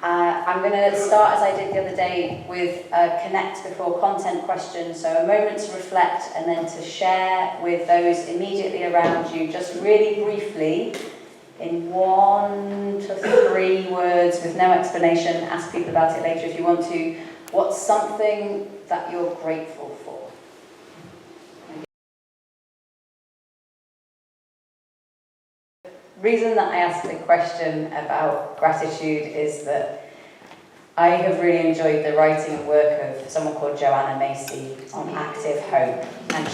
I'm going to start, as I did the other day, with a connect before content question, so a moment to reflect and then to share with those immediately around you, just really briefly, in 1 to 3 words with no explanation. Ask people about it later if you want to. What's something that you're grateful for? The reason that I asked the question about gratitude is that I have really enjoyed the writing and work of someone called Joanna Macy on active hope, and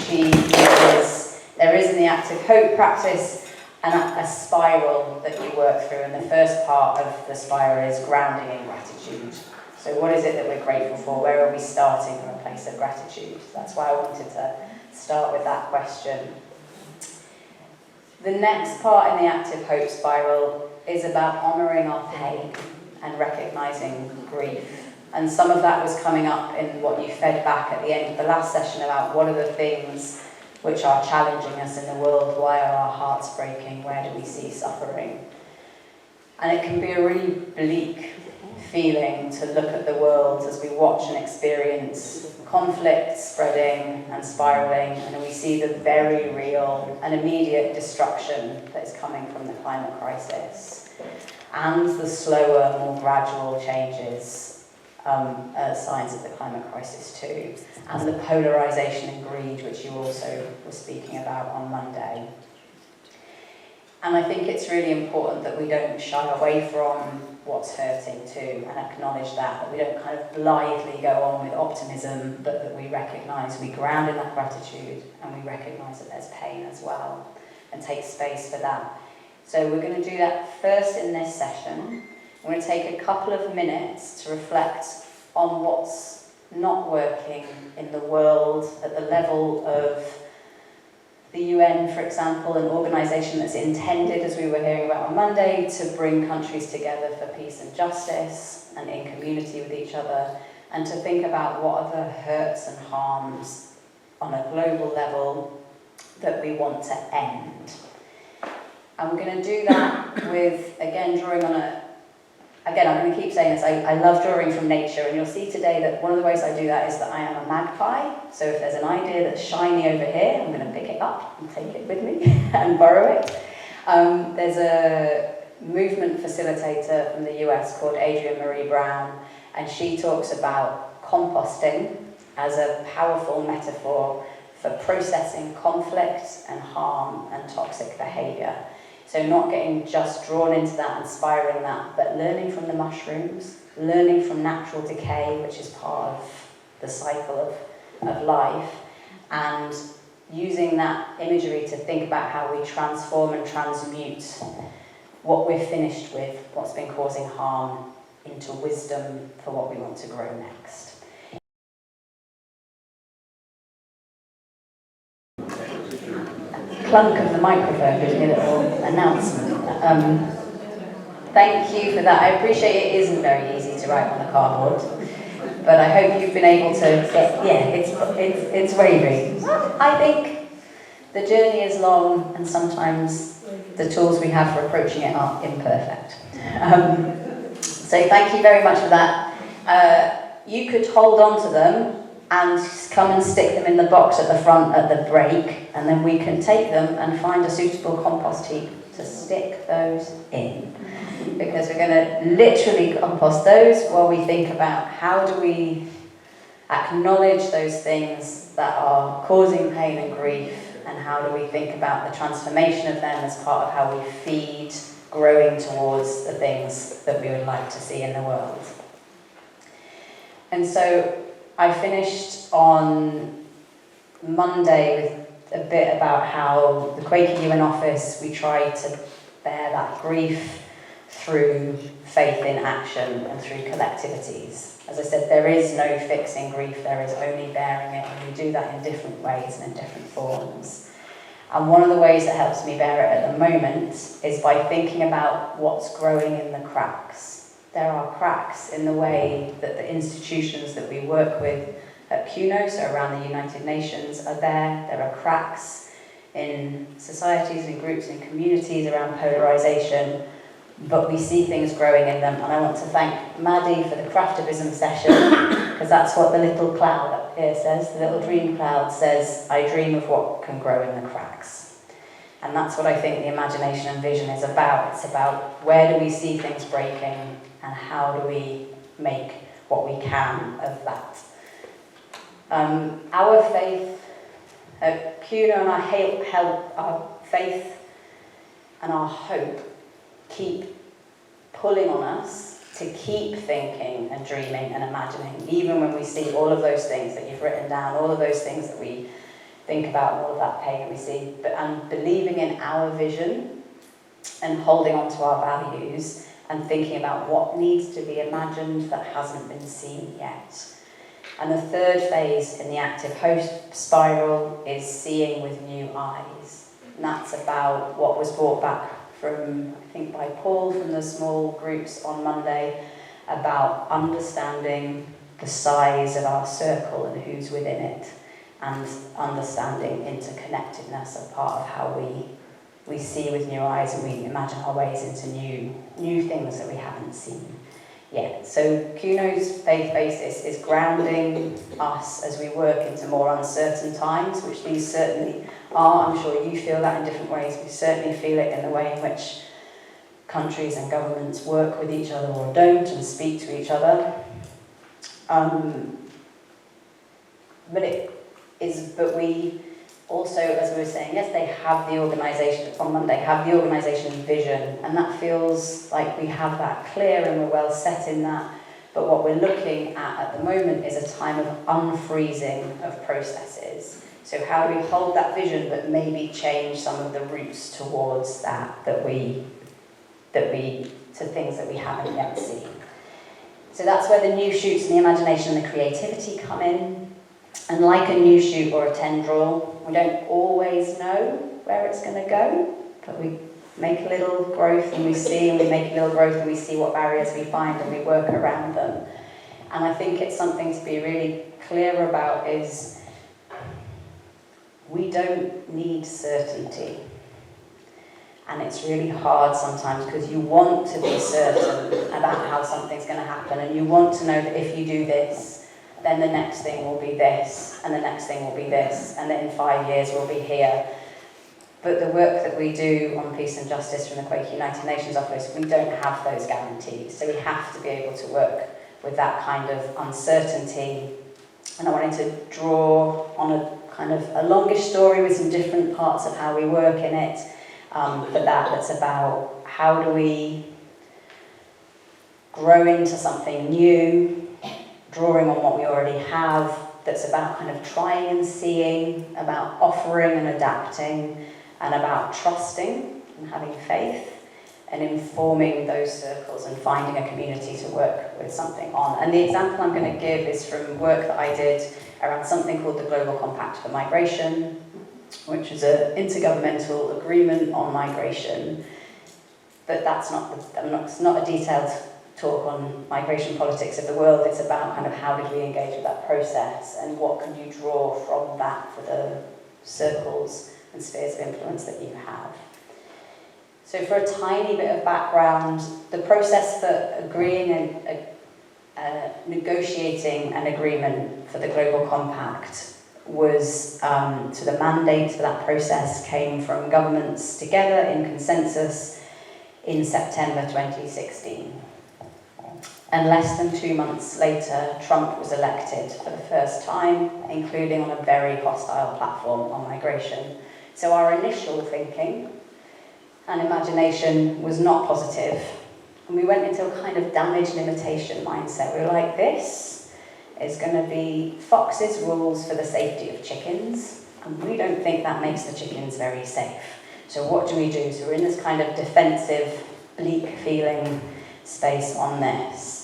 there is in the active hope practice a spiral that you work through, and the first part of the spiral is grounding in gratitude. So what is it that we're grateful for? Where are we starting from a place of gratitude? That's why I wanted to start with that question. The next part in the active hope spiral is about honouring our pain and recognising grief. And some of that was coming up in what you fed back at the end of the last session about what are the things which are challenging us in the world, why are our hearts breaking, where do we see suffering? And it can be a really bleak feeling to look at the world as we watch and experience conflict spreading and spiralling, and we see the very real and immediate destruction that is coming from the climate crisis, and the slower, more gradual changes, signs of the climate crisis too, and the polarisation and greed, which you also were speaking about on Monday. And I think it's really important that we don't shy away from what's hurting too, and acknowledge that we don't kind of blithely go on with optimism, but that we recognise, we ground in that gratitude, and we recognise that there's pain as well, and take space for that. So we're going to do that first in this session. We're going to take a couple of minutes to reflect on what's not working in the world at the level of the UN, for example, an organisation that's intended, as we were hearing about on Monday, to bring countries together for peace and justice and in community with each other, and to think about what are the hurts and harms on a global level that we want to end. And we're going to do that with, again, drawing on I'm going to keep saying this, I love drawing from nature, and you'll see today that one of the ways I do that is that I am a magpie. So if there's an idea that's shiny over here, I'm going to pick it up and take it with me and borrow it. There's a movement facilitator from the US called Adrienne Marie Brown, and she talks about composting as a powerful metaphor for processing conflict and harm and toxic behaviour. So not getting just drawn into that and spiraling that, but learning from the mushrooms, learning from natural decay, which is part of the cycle of life, and using that imagery to think about how we transform and transmute what we're finished with, what's been causing harm, into wisdom for what we want to grow next. Clunk of the microphone gives me a little announcement. Thank you for that. I appreciate it isn't very easy to write on the cardboard, but I hope you've been able to get, it's wavy. I think the journey is long, and sometimes the tools we have for approaching it are imperfect. So thank you very much for that. You could hold on to them and come and stick them in the box at the front at the break, and then we can take them and find a suitable compost heap to stick those in. Because we're going to literally compost those while we think about how do we acknowledge those things that are causing pain and grief, and how do we think about the transformation of them as part of how we feed growing towards the things that we would like to see in the world. And so I finished on Monday with a bit about how the Quaker UN office, we try to bear that grief through faith in action and through collectivities. As I said, there is no fixing grief, there is only bearing it, and we do that in different ways and in different forms. And one of the ways that helps me bear it at the moment is by thinking about what's growing in the cracks. There are cracks in the way that the institutions that we work with at CUNO, so around the United Nations, are there. There are cracks in societies and groups and communities around polarisation. but we see things growing in them. And I want to thank Maddie for the craftivism session, because that's what the little cloud up here says. The little dream cloud says, I dream of what can grow in the cracks. And that's what I think the imagination and vision is about. It's about where do we see things breaking and how do we make what we can of that. Our faith at CUNA and our faith and our hope keep pulling on us to keep thinking and dreaming and imagining, even when we see all of those things that you've written down, all of those things that we think about, and all of that pain we see, and believing in our vision and holding on to our values and thinking about what needs to be imagined that hasn't been seen yet. And the third phase in the active host spiral is seeing with new eyes. And that's about what was brought back from, I think, by Paul from the small groups on Monday, about understanding the size of our circle and who's within it, and understanding interconnectedness as part of how we see with new eyes and we imagine our ways into new things that we haven't seen yet. So CUNO's faith basis is grounding us as we work into more uncertain times, which these certainly are. I'm sure you feel that in different ways. We certainly feel it in the way in which countries and governments work with each other or don't and speak to each other. But we also, as we were saying yesterday, have the organisation, on Monday, have the organisation vision, and that feels like we have that clear and we're well set in that. But what we're looking at the moment is a time of unfreezing of processes. So how do we hold that vision but maybe change some of the routes towards to things that we haven't yet seen. So that's where the new shoots and the imagination and the creativity come in. And like a new shoot or a tendril, we don't always know where it's going to go, but we make a little growth and we see, and we make a little growth and we see what barriers we find and we work around them. And I think it's something to be really clear about is we don't need certainty. And it's really hard sometimes because you want to be certain about how something's going to happen, and you want to know that if you do this, then the next thing will be this, and the next thing will be this, and then in 5 years we'll be here. But the work that we do on peace and justice from the Quaker United Nations Office, we don't have those guarantees. So we have to be able to work with that kind of uncertainty. And I wanted to draw on a kind of a longish story with some different parts of how we work in it. But that's about how do we grow into something new, drawing on what we already have, that's about kind of trying and seeing, about offering and adapting, and about trusting and having faith, and informing those circles and finding a community to work with something on. And the example I'm going to give is from work that I did around something called the Global Compact for Migration, which is an intergovernmental agreement on migration. But it's not a detailed talk on migration politics of the world. It's about kind of how did we engage with that process and what can you draw from that for the circles and spheres of influence that you have. So for a tiny bit of background, the process for agreeing and negotiating an agreement for the Global Compact was, so the mandate for that process came from governments together in consensus in September 2016. And less than 2 months later, Trump was elected for the first time, including on a very hostile platform on migration. So our initial thinking and imagination was not positive. And we went into a kind of damage limitation mindset. We were like, this is going to be Fox's rules for the safety of chickens. And we don't think that makes the chickens very safe. So what do we do? So we're in this kind of defensive, bleak feeling space on this.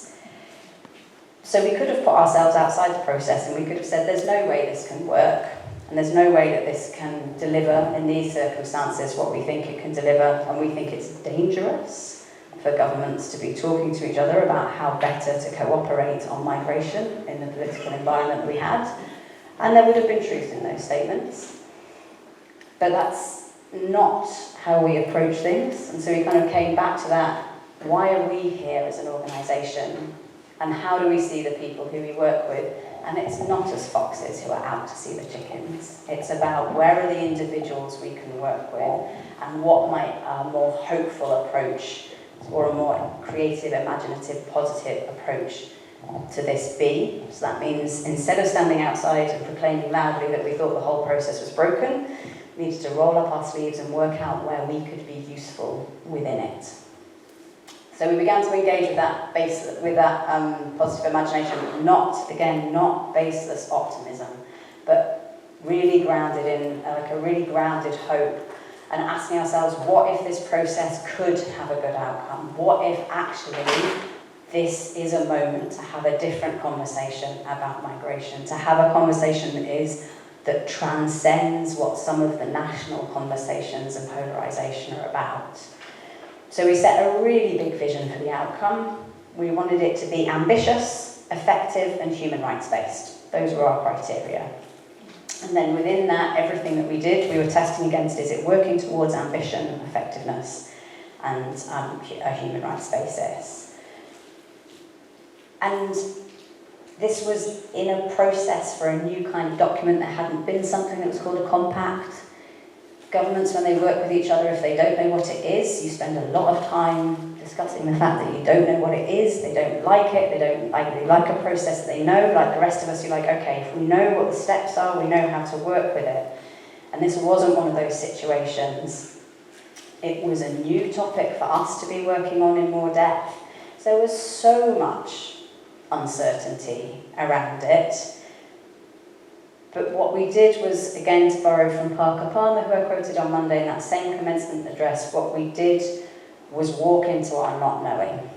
So we could have put ourselves outside the process and we could have said, there's no way this can work, and there's no way that this can deliver in these circumstances what we think it can deliver, and we think it's dangerous for governments to be talking to each other about how better to cooperate on migration in the political environment we had. And there would have been truth in those statements. But that's not how we approach things, and so we kind of came back to that why are we here as an organisation, and how do we see the people who we work with? And it's not as foxes who are out to see the chickens. It's about where are the individuals we can work with, and what might a more hopeful approach or a more creative, imaginative, positive approach to this be. So that means instead of standing outside and proclaiming loudly that we thought the whole process was broken, we needed to roll up our sleeves and work out where we could be useful within it. So we began to engage with that positive imagination, not baseless optimism, but really grounded in a really grounded hope, and asking ourselves, what if this process could have a good outcome? What if actually this is a moment to have a different conversation about migration, to have a conversation that transcends what some of the national conversations and polarisation are about. So we set a really big vision for the outcome. We wanted it to be ambitious, effective, and human rights based. Those were our criteria. And then within that, everything that we did, we were testing against, is it working towards ambition, effectiveness, and a human rights basis. And this was in a process for a new kind of document. There hadn't been something that was called a compact. Governments, when they work with each other, if they don't know what it is, you spend a lot of time discussing the fact that you don't know what it is, they don't like it, they like a process they know. Like the rest of us, you're like, okay, if we know what the steps are, we know how to work with it. And this wasn't one of those situations. It was a new topic for us to be working on in more depth. So there was so much uncertainty around it. But what we did was, again, to borrow from Parker Palmer, who I quoted on Monday in that same commencement address, what we did was walk into our not knowing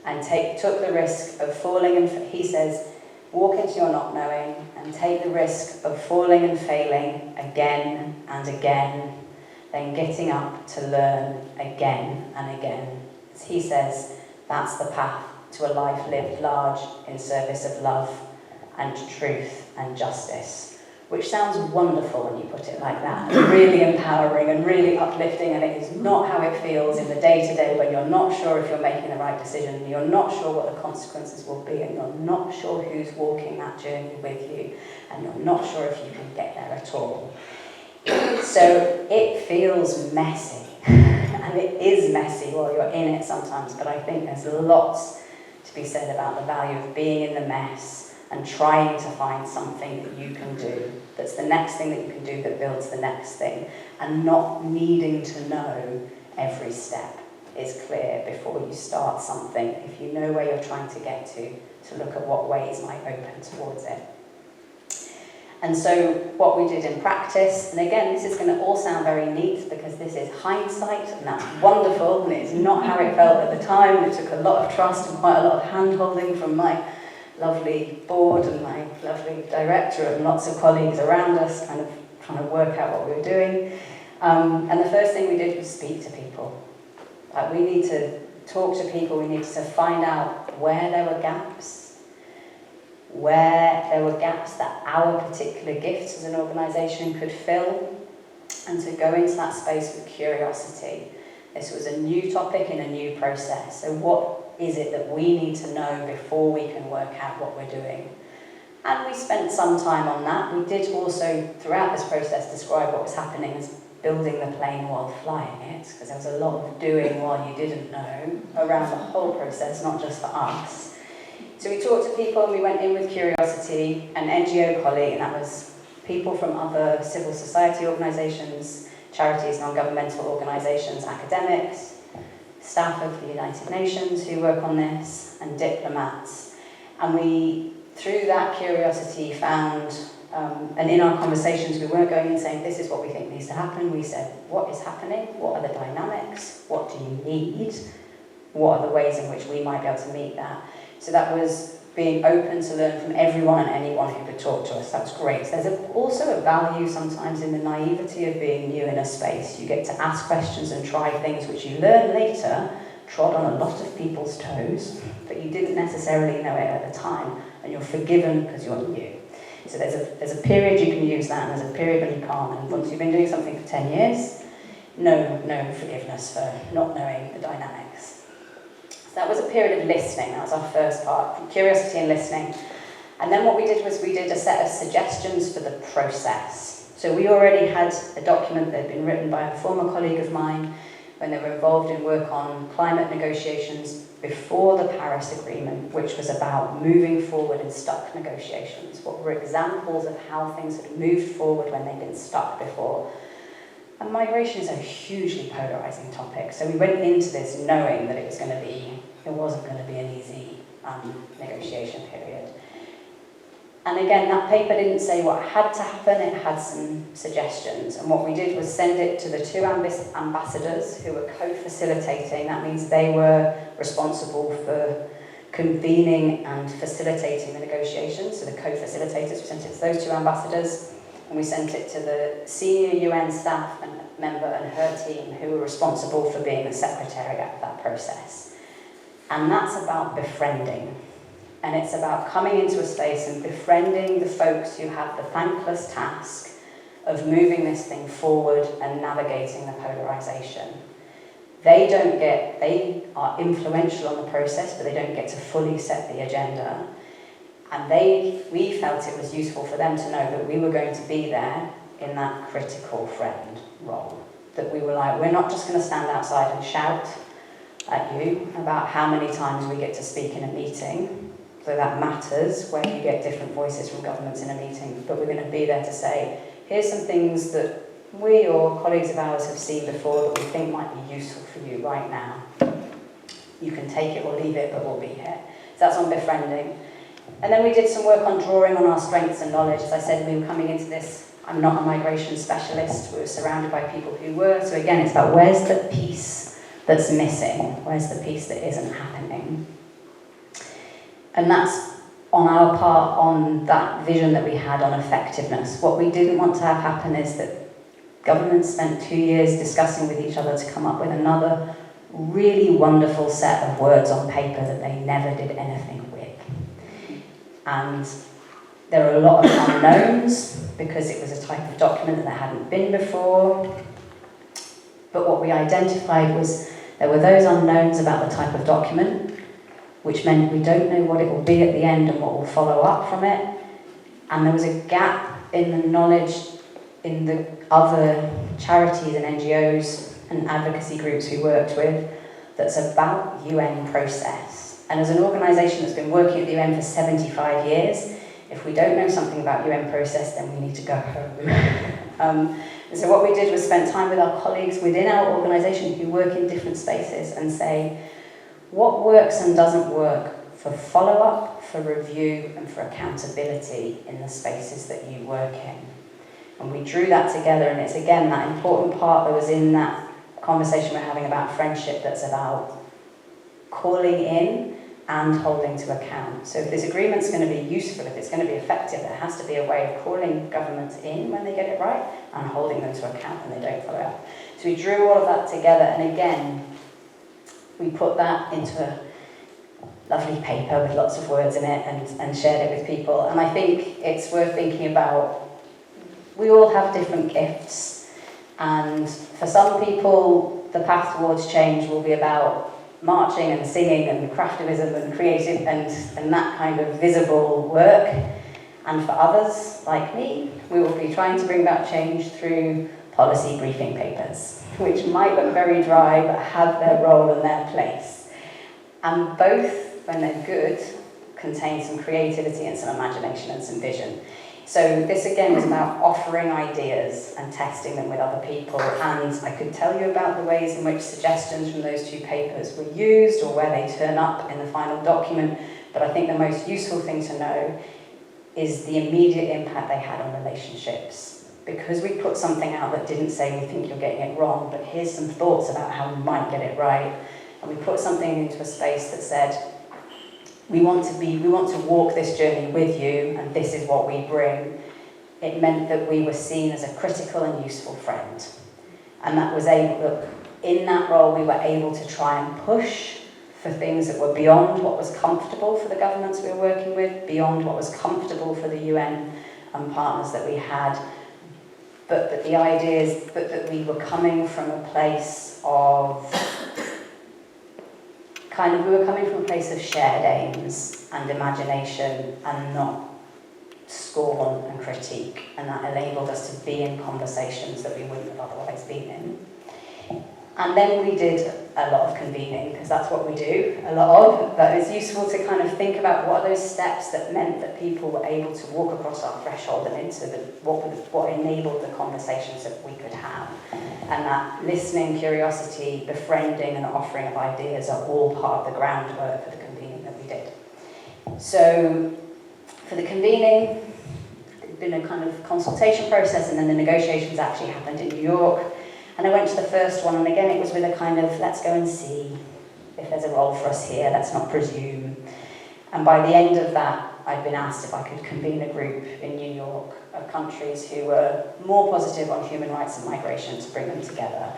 and took the risk of falling, and he says, walk into your not knowing and take the risk of falling and failing again and again, then getting up to learn again and again. As he says, that's the path to a life lived large in service of love and truth and justice, which sounds wonderful when you put it like that, and really empowering and really uplifting, and it is not how it feels in the day-to-day when you're not sure if you're making the right decision, and you're not sure what the consequences will be, and you're not sure who's walking that journey with you, and you're not sure if you can get there at all. So it feels messy, and it is messy while you're in it sometimes, but I think there's lots to be said about the value of being in the mess and trying to find something that you can do, that's the next thing that you can do that builds the next thing, and not needing to know every step is clear before you start something. If you know where you're trying to get to look at what ways might open towards it. And so what we did in practice, and again, this is going to all sound very neat because this is hindsight, and that's wonderful, and it's not how it felt at the time. It took a lot of trust and quite a lot of hand-holding from my lovely board and my lovely director and lots of colleagues around us, kind of trying to work out what we were doing. And the first thing we did was speak to people. We need to talk to people, we needed to find out where there were gaps, that our particular gifts as an organisation could fill, and to go into that space with curiosity. This was a new topic in a new process, so what is it that we need to know before we can work out what we're doing? And we spent some time on that. We did also, throughout this process, describe what was happening as building the plane while flying it, because there was a lot of doing while you didn't know around the whole process, not just for us. So we talked to people, and we went in with curiosity, an NGO colleague, and that was people from other civil society organisations, charities, non-governmental organisations, academics, staff of the United Nations who work on this, and diplomats. And we, through that curiosity, found, and in our conversations, we weren't going in saying, this is what we think needs to happen. We said, what is happening? What are the dynamics? What do you need? What are the ways in which we might be able to meet that? So that was being open to learn from everyone and anyone who could talk to us. That was great. There's also a value sometimes in the naivety of being new in a space. You get to ask questions and try things which you learn later, trod on a lot of people's toes, but you didn't necessarily know it at the time, and you're forgiven because you're new. So there's a period you can use that, and there's a period when you can't. And once you've been doing something for 10 years, no forgiveness for not knowing the dynamics. that was a period of listening. That was our first part, curiosity and listening. And then what we did was we did a set of suggestions for the process. So we already had a document that had been written by a former colleague of mine when they were involved in work on climate negotiations before the Paris Agreement, which was about moving forward in stuck negotiations. What were examples of how things had moved forward when they'd been stuck before? And migration is a hugely polarising topic. So we went into this knowing that it wasn't going to be an easy negotiation period. And again, that paper didn't say what had to happen, it had some suggestions. And what we did was send it to the two ambassadors who were co-facilitating. That means they were responsible for convening and facilitating the negotiations. So the co-facilitators, we sent it to those two ambassadors, and we sent it to the senior UN staff member and her team who were responsible for being the secretariat of that process. And that's about befriending. And it's about coming into a space and befriending the folks who have the thankless task of moving this thing forward and navigating the polarisation. They are influential on the process, but they don't get to fully set the agenda. And we felt it was useful for them to know that we were going to be there in that critical friend role. That we were like, we're not just going to stand outside and shout at you about how many times we get to speak in a meeting. So that matters where you get different voices from governments in a meeting, but we're going to be there to say, here's some things that we or colleagues of ours have seen before that we think might be useful for you right now. You can take it or leave it, but we'll be here. So that's on befriending. And then we did some work on drawing on our strengths and knowledge. As I said, we were coming into this, I'm not a migration specialist, we were surrounded by people who were. So again, it's about where's the piece that's missing? Where's the piece that isn't happening? And that's on our part, on that vision that we had on effectiveness. What we didn't want to have happen is that governments spent 2 years discussing with each other to come up with another really wonderful set of words on paper that they never did anything with. And there are a lot of unknowns because it was a type of document that there hadn't been before. But what we identified was there were those unknowns about the type of document, which meant we don't know what it will be at the end and what will follow up from it. And there was a gap in the knowledge in the other charities and NGOs and advocacy groups we worked with that's about UN process. And as an organisation that's been working at the UN for 75 years, if we don't know something about UN process, then we need to go home. And so what we did was spend time with our colleagues within our organisation who work in different spaces and say, what works and doesn't work for follow-up, for review, and for accountability in the spaces that you work in. And we drew that together, and it's again that important part that was in that conversation we're having about friendship that's about calling in and holding to account. So if this agreement's going to be useful, if it's going to be effective, there has to be a way of calling governments in when they get it right and holding them to account when they don't follow up. So we drew all of that together, and again, we put that into a lovely paper with lots of words in it and shared it with people. And I think it's worth thinking about, we all have different gifts. And for some people, the path towards change will be about marching and singing and craftivism and creative and that kind of visible work. And for others, like me, we will be trying to bring about change through policy briefing papers, which might look very dry but have their role and their place. And both, when they're good, contain some creativity and some imagination and some vision. So this again was about offering ideas and testing them with other people, and I could tell you about the ways in which suggestions from those two papers were used or where they turn up in the final document, but I think the most useful thing to know is the immediate impact they had on relationships. Because we put something out that didn't say we think you're getting it wrong, but here's some thoughts about how we might get it right, and we put something into a space that said, we want to walk this journey with you, and this is what we bring. It meant that we were seen as a critical and useful friend. And that was in that role, we were able to try and push for things that were beyond what was comfortable for the governments we were working with, beyond what was comfortable for the UN and partners that we had. But that the idea is that we were coming from a place of we were coming from a place of shared aims and imagination and not scorn and critique, and that enabled us to be in conversations that we wouldn't have otherwise been in. And then we did a lot of convening, because that's what we do, a lot of, but it's useful to kind of think about what are those steps that meant that people were able to walk across our threshold and into what enabled the conversations that we could have. And that listening, curiosity, befriending and offering of ideas are all part of the groundwork for the convening that we did. So for the convening, there'd been a kind of consultation process, and then the negotiations actually happened in New York. And I went to the first one, and again it was with a kind of, let's go and see if there's a role for us here, let's not presume. And by the end of that, I'd been asked if I could convene a group in New York of countries who were more positive on human rights and migration to bring them together.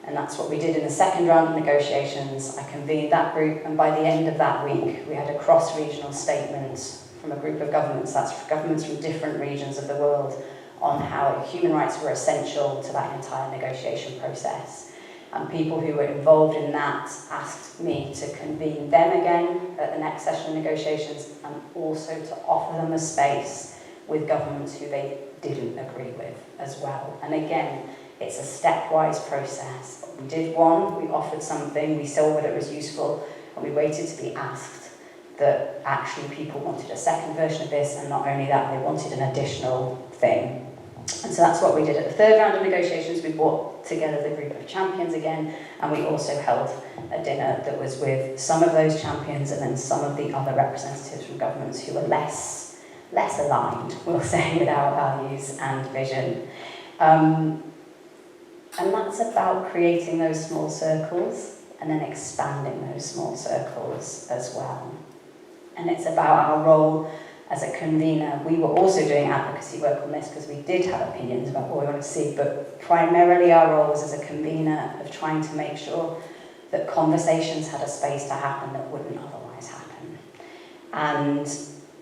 And that's what we did in the second round of negotiations. I convened that group, and by the end of that week, we had a cross-regional statement from a group of governments, that's governments from different regions of the world, on how human rights were essential to that entire negotiation process. And people who were involved in that asked me to convene them again at the next session of negotiations, and also to offer them a space with governments who they didn't agree with as well. And again, it's a stepwise process. We did one, we offered something, we saw whether it was useful, and we waited to be asked that actually people wanted a second version of this, and not only that, they wanted an additional thing. And so that's what we did at the third round of negotiations. We brought together the group of champions again, and we also held a dinner that was with some of those champions and then some of the other representatives from governments who were less aligned, we'll say, with our values and vision. And that's about creating those small circles and then expanding those small circles as well. And it's about our role as a convener. We were also doing advocacy work on this because we did have opinions about what we wanted to see, but primarily our role was as a convener of trying to make sure that conversations had a space to happen that wouldn't otherwise happen. And,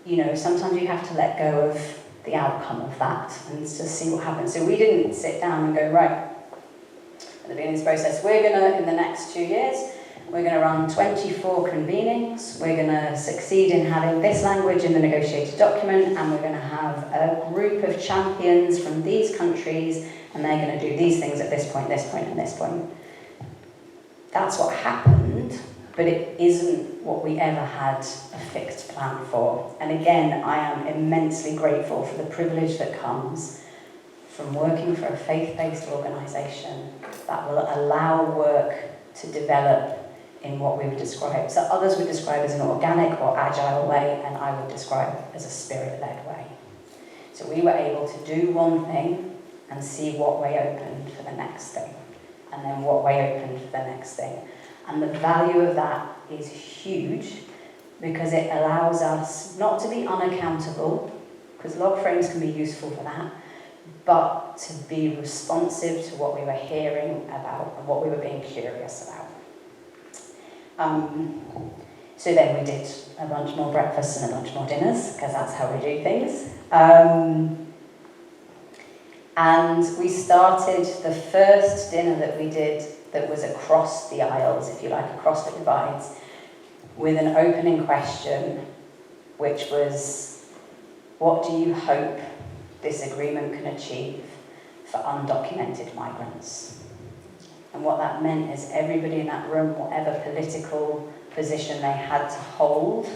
you know, sometimes you have to let go of the outcome of that and just see what happens. So we didn't sit down and go, right, at the beginning of this process, we're going to, in the next 2 years, we're going to run 24 convenings, we're going to succeed in having this language in the negotiated document, and we're going to have a group of champions from these countries, and they're going to do these things at this point, this point, and this point. That's what happened, but it isn't what we ever had a fixed plan for. And again, I am immensely grateful for the privilege that comes from working for a faith-based organisation that will allow work to develop in what we would describe, so others would describe as an organic or agile way, and I would describe as a spirit-led way. So we were able to do one thing and see what way opened for the next thing, and then what way opened for the next thing. And the value of that is huge, because it allows us not to be unaccountable, because log frames can be useful for that, but to be responsive to what we were hearing about and what we were being curious about. So then we did a bunch more breakfasts and a bunch more dinners, because that's how we do things. And we started the first dinner that we did that was across the aisles, if you like, across the divides, with an opening question, which was, what do you hope this agreement can achieve for undocumented migrants? And what that meant is everybody in that room, whatever political position they had to hold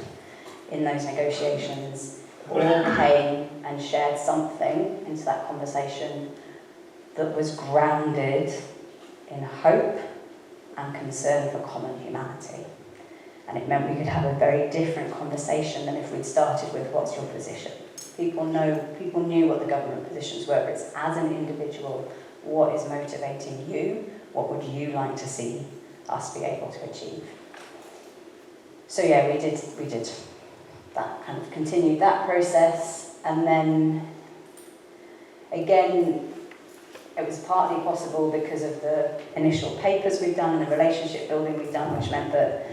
in those negotiations, all came and shared something into that conversation that was grounded in hope and concern for common humanity. And it meant we could have a very different conversation than if we'd started with, what's your position? People knew what the government positions were, but it's as an individual, what is motivating you? What would you like to see us be able to achieve? So yeah, we did that, kind of continued that process, and then again, it was partly possible because of the initial papers we'd done and the relationship building we'd done, which meant that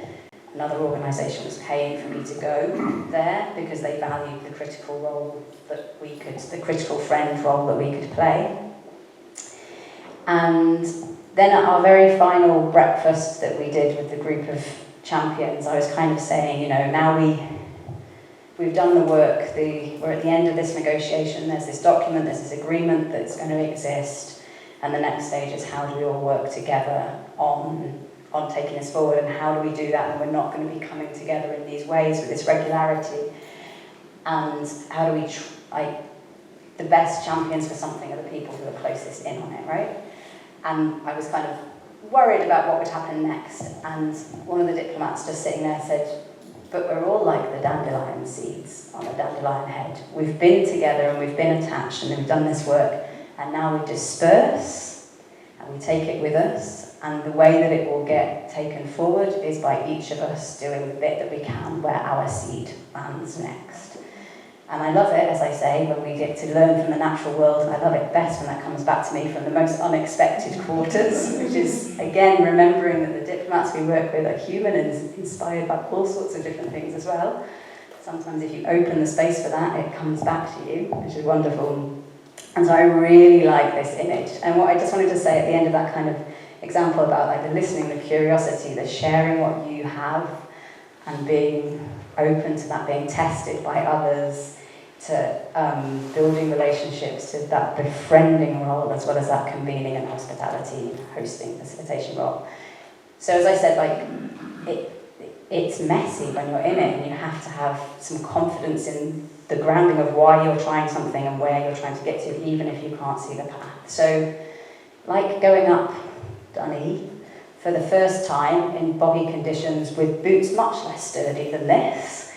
another organisation was paying for me to go there because they valued the critical role that we could, the critical friend role that we could play. And then at our very final breakfast that we did with the group of champions, I was kind of saying, now we've done the work, we're at the end of this negotiation, there's this document, there's this agreement that's going to exist, and the next stage is how do we all work together on taking this forward, and how do we do that when we're not going to be coming together in these ways with this regularity, and how do we, the best champions for something are the people who are closest in on it, right? And I was kind of worried about what would happen next, and one of the diplomats just sitting there said, but we're all like the dandelion seeds on a dandelion head. We've been together and we've been attached and we've done this work, and now we disperse and we take it with us, and the way that it will get taken forward is by each of us doing the bit that we can where our seed lands next. And I love it, as I say, when we get to learn from the natural world. I love it best when that comes back to me from the most unexpected quarters, which is, again, remembering that the diplomats we work with are human and inspired by all sorts of different things as well. Sometimes if you open the space for that, it comes back to you, which is wonderful. And so I really like this image. And what I just wanted to say at the end of that kind of example about like the listening, the curiosity, the sharing what you have, and being open to that being tested by others, to building relationships, to that befriending role, as well as that convening and hospitality, hosting, facilitation role. So as I said, it's messy when you're in it, and you have to have some confidence in the grounding of why you're trying something and where you're trying to get to, even if you can't see the path. So, like going up Dunny for the first time in boggy conditions with boots much less sturdy than this,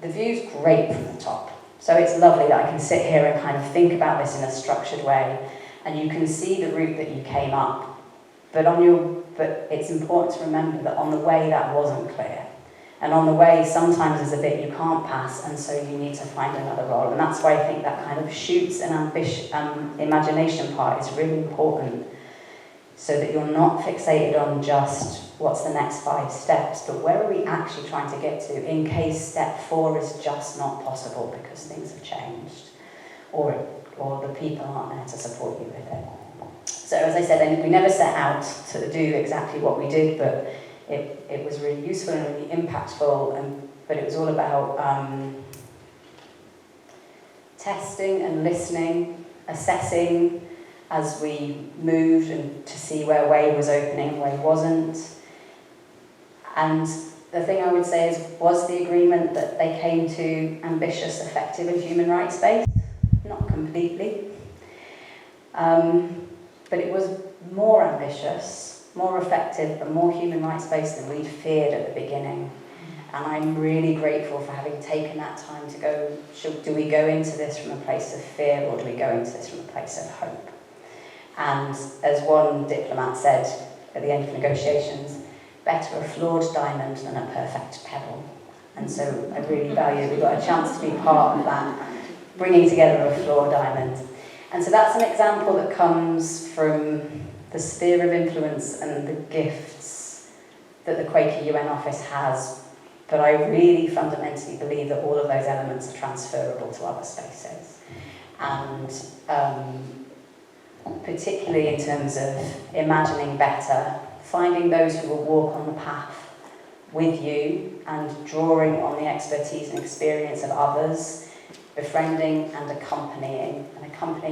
the view's great from the top. So it's lovely that I can sit here and kind of think about this in a structured way, and you can see the route that you came up, but it's important to remember that on the way that wasn't clear. And on the way, sometimes there's a bit you can't pass, and so you need to find another role. And that's why I think that kind of shoots and imagination part is really important, so that you're not fixated on just what's the next 5 steps, but where are we actually trying to get to in case step 4 is just not possible because things have changed, or the people aren't there to support you with it. So as I said, we never set out to do exactly what we did, but it was really useful and really impactful, but it was all about testing and listening, assessing as we moved, and to see where way was opening and where wasn't. And the thing I would say is, was the agreement that they came to ambitious, effective and human rights based? Not completely. But it was more ambitious, more effective and more human rights based than we'd feared at the beginning. And I'm really grateful for having taken that time to go, do we go into this from a place of fear, or do we go into this from a place of hope? And as one diplomat said at the end of negotiations, better a flawed diamond than a perfect pebble. And so I really value we got a chance to be part of that, bringing together a flawed diamond. And so that's an example that comes from the sphere of influence and the gifts that the Quaker UN office has. But I really fundamentally believe that all of those elements are transferable to other spaces. And particularly in terms of imagining better, finding those who will walk on the path with you and drawing on the expertise and experience of others, befriending and accompanying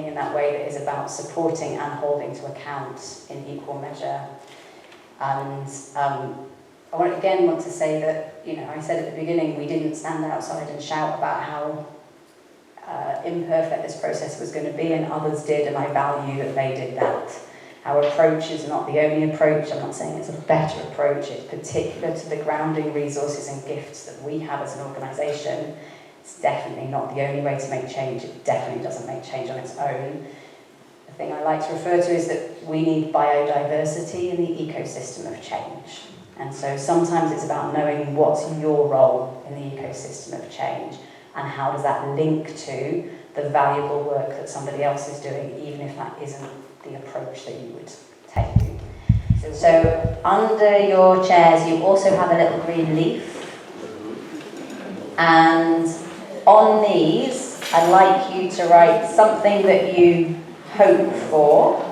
in that way that is about supporting and holding to account in equal measure. And I want to say that, I said at the beginning, we didn't stand outside and shout about how imperfect this process was going to be, and others did, and I value that they did that. Our approach is not the only approach. I'm not saying it's a better approach. It's particular to the grounding resources and gifts that we have as an organisation. It's definitely not the only way to make change. It definitely doesn't make change on its own. The thing I like to refer to is that we need biodiversity in the ecosystem of change. And so sometimes it's about knowing what's your role in the ecosystem of change, and how does that link to the valuable work that somebody else is doing, even if that isn't the approach that you would take. So under your chairs you also have a little green leaf, and on these I'd like you to write something that you hope for,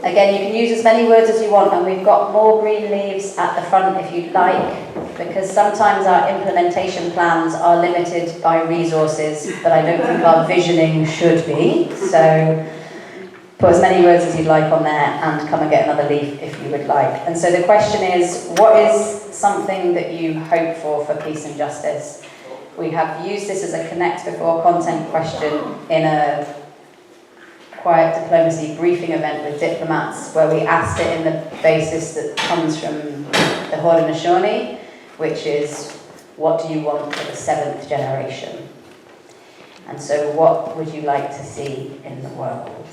Again, you can use as many words as you want, and we've got more green leaves at the front if you'd like, because sometimes our implementation plans are limited by resources, but I don't think our visioning should be. So put as many words as you'd like on there and come and get another leaf if you would like. And so the question is, what is something that you hope for peace and justice? We have used this as a connect before content question in a quiet diplomacy briefing event with diplomats, where we asked it in the basis that comes from the Haudenosaunee, which is, what do you want for the 7th generation? And so what would you like to see in the world?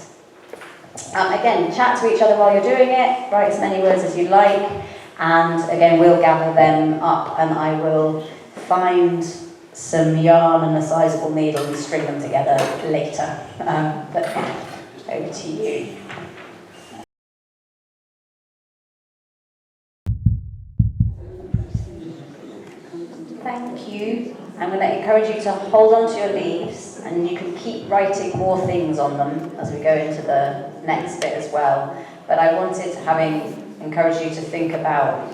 Again, chat to each other while you're doing it, write as many words as you like, and again, we'll gather them up and I will find some yarn and a sizable needle and string them together later. But yeah, over to you. Thank you. I'm going to encourage you to hold on to your leaves, and you can keep writing more things on them as we go into the next bit as well. But I wanted, having encouraged you to think about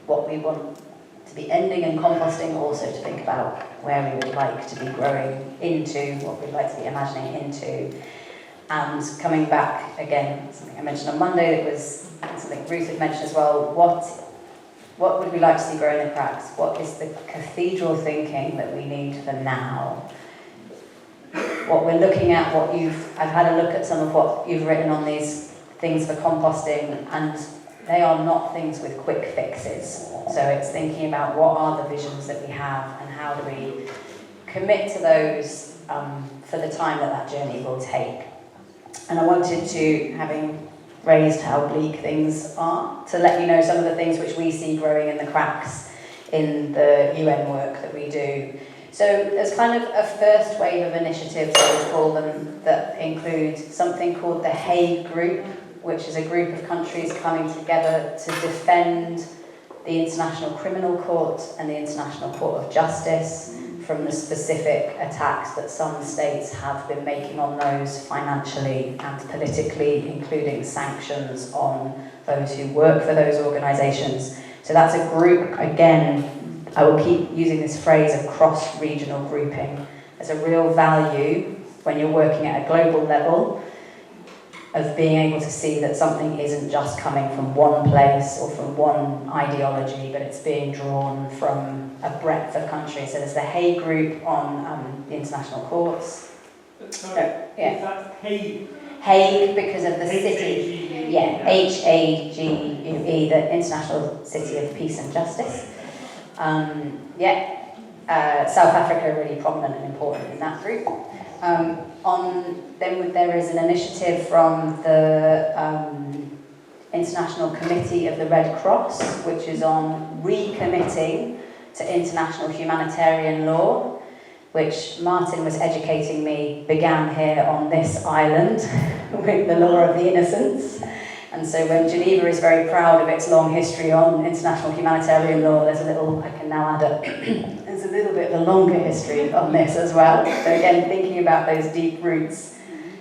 what we want to be ending and composting, also to think about where we would like to be growing into, what we'd like to be imagining into. And coming back, again, something I mentioned on Monday, that was something Ruth had mentioned as well, what would we like to see grow in the cracks? What is the cathedral thinking that we need for now? What we're looking at, I've had a look at some of what you've written on these things for composting, and they are not things with quick fixes. So it's thinking about what are the visions that we have and how do we commit to those for the time that journey will take. And I wanted to, having raised how bleak things are, to let you know some of the things which we see growing in the cracks in the UN work that we do. So there's kind of a first wave of initiatives, I would call them, that include something called the Hague Group, which is a group of countries coming together to defend the International Criminal Court and the International Court of Justice from the specific attacks that some states have been making on those financially and politically, including sanctions on those who work for those organisations. So that's a group, again, I will keep using this phrase of cross-regional grouping. There's a real value when you're working at a global level of being able to see that something isn't just coming from one place or from one ideology, but it's being drawn from a breadth of countries. So there's the Hague Group on the international courts. Sorry, yeah. Is that Hague? Hague because of the city. H-A-G-U-E. Yeah, H-A-G-U-E, the International City of Peace and Justice. South Africa really prominent and important in that group. There is an initiative from the International Committee of the Red Cross, which is on recommitting to international humanitarian law, which Martin was educating me began here on this island with the law of the innocents. And so when Geneva is very proud of its long history on international humanitarian law, there's a little, I can now add there's a little bit of a longer history on this as well. So again, thinking about those deep roots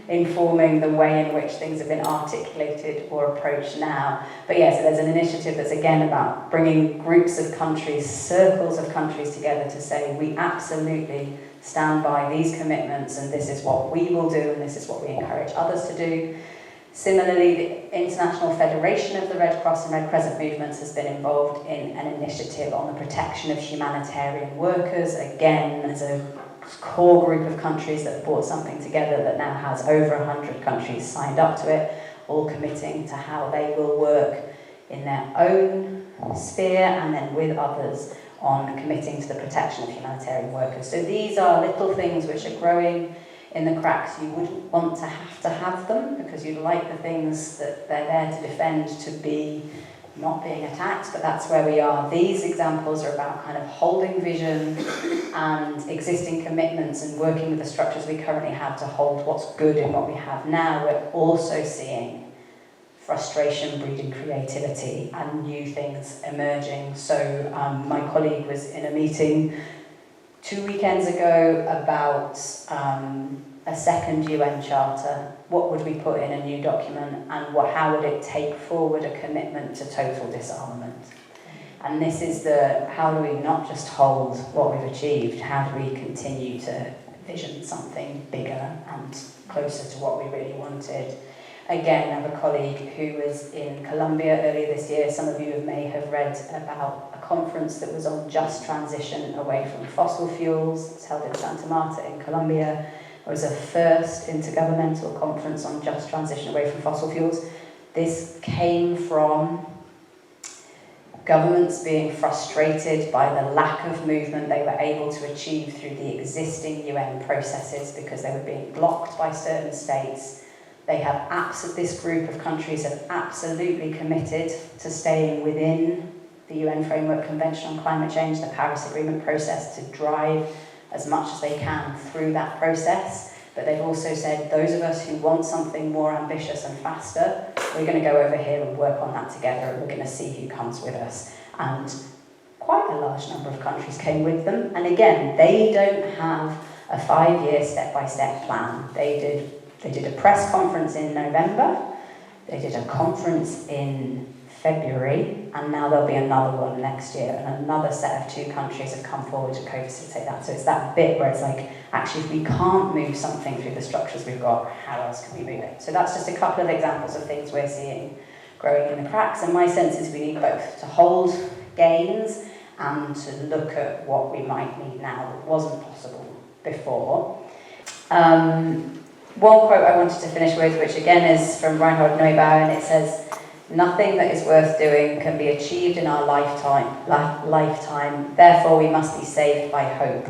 informing the way in which things have been articulated or approached now. But yeah, so there's an initiative that's again about bringing groups of countries, circles of countries together to say, we absolutely stand by these commitments and this is what we will do and this is what we encourage others to do. Similarly, the International Federation of the Red Cross and Red Crescent movements has been involved in an initiative on the protection of humanitarian workers. Again, there's a core group of countries that have brought something together that now has over 100 countries signed up to it, all committing to how they will work in their own sphere and then with others on committing to the protection of humanitarian workers. So these are little things which are growing in the cracks. You wouldn't want to have them because you'd like the things that they're there to defend to be not being attacked, but that's where we are. These examples are about kind of holding vision and existing commitments and working with the structures we currently have to hold what's good in what we have now. We're also seeing frustration breeding creativity and new things emerging. So my colleague was in a meeting 2 weekends ago about a second UN Charter, what would we put in a new document, and how would it take forward a commitment to total disarmament? And this is how do we not just hold what we've achieved, how do we continue to vision something bigger and closer to what we really wanted? Again, I have a colleague who was in Colombia earlier this year. Some of you may have read about a conference that was on just transition away from fossil fuels. It's held in Santa Marta in Colombia. It was a first intergovernmental conference on just transition away from fossil fuels. This came from governments being frustrated by the lack of movement they were able to achieve through the existing UN processes because they were being blocked by certain states. This group of countries have absolutely committed to staying within the UN Framework Convention on Climate Change, the Paris Agreement process, to drive as much as they can through that process. But they've also said, those of us who want something more ambitious and faster, we're going to go over here and work on that together, and we're going to see who comes with us. And quite a large number of countries came with them. And again, they don't have a 5-year step-by-step plan. They did a press conference in November, they did a conference in February, and now there'll be another one next year, and another set of 2 countries have come forward to co-facilitate that. So it's that bit where it's like, actually, if we can't move something through the structures we've got, how else can we move it? So that's just a couple of examples of things we're seeing growing in the cracks, and my sense is we need both to hold gains and to look at what we might need now that wasn't possible before. One quote I wanted to finish with, which again is from Reinhold Neubauer, and it says, "Nothing that is worth doing can be achieved in our lifetime, therefore we must be saved by hope.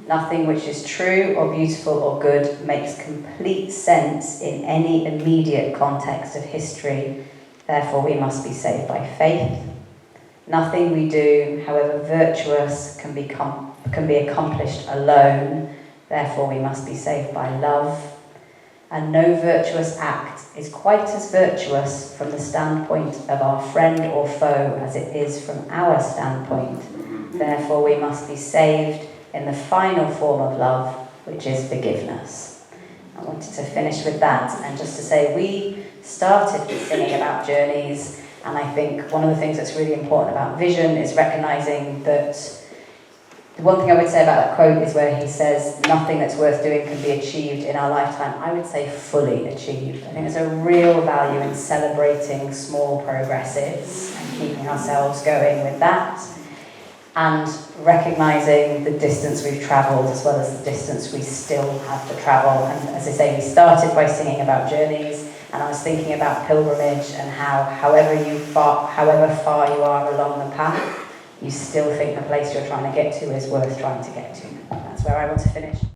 Nothing which is true or beautiful or good makes complete sense in any immediate context of history, therefore we must be saved by faith. Nothing we do, however virtuous, can be accomplished alone, therefore we must be saved by love. And no virtuous act is quite as virtuous from the standpoint of our friend or foe as it is from our standpoint. Therefore we must be saved in the final form of love, which is forgiveness." I wanted to finish with that, and just to say we started with singing about journeys, and I think one of the things that's really important about vision is recognising that the one thing I would say about that quote is where he says, nothing that's worth doing can be achieved in our lifetime. I would say fully achieved. I think there's a real value in celebrating small progresses and keeping ourselves going with that, and recognising the distance we've travelled as well as the distance we still have to travel. And as I say, we started by singing about journeys, and I was thinking about pilgrimage and how however far you are along the path, you still think the place you're trying to get to is worth trying to get to. That's where I want to finish.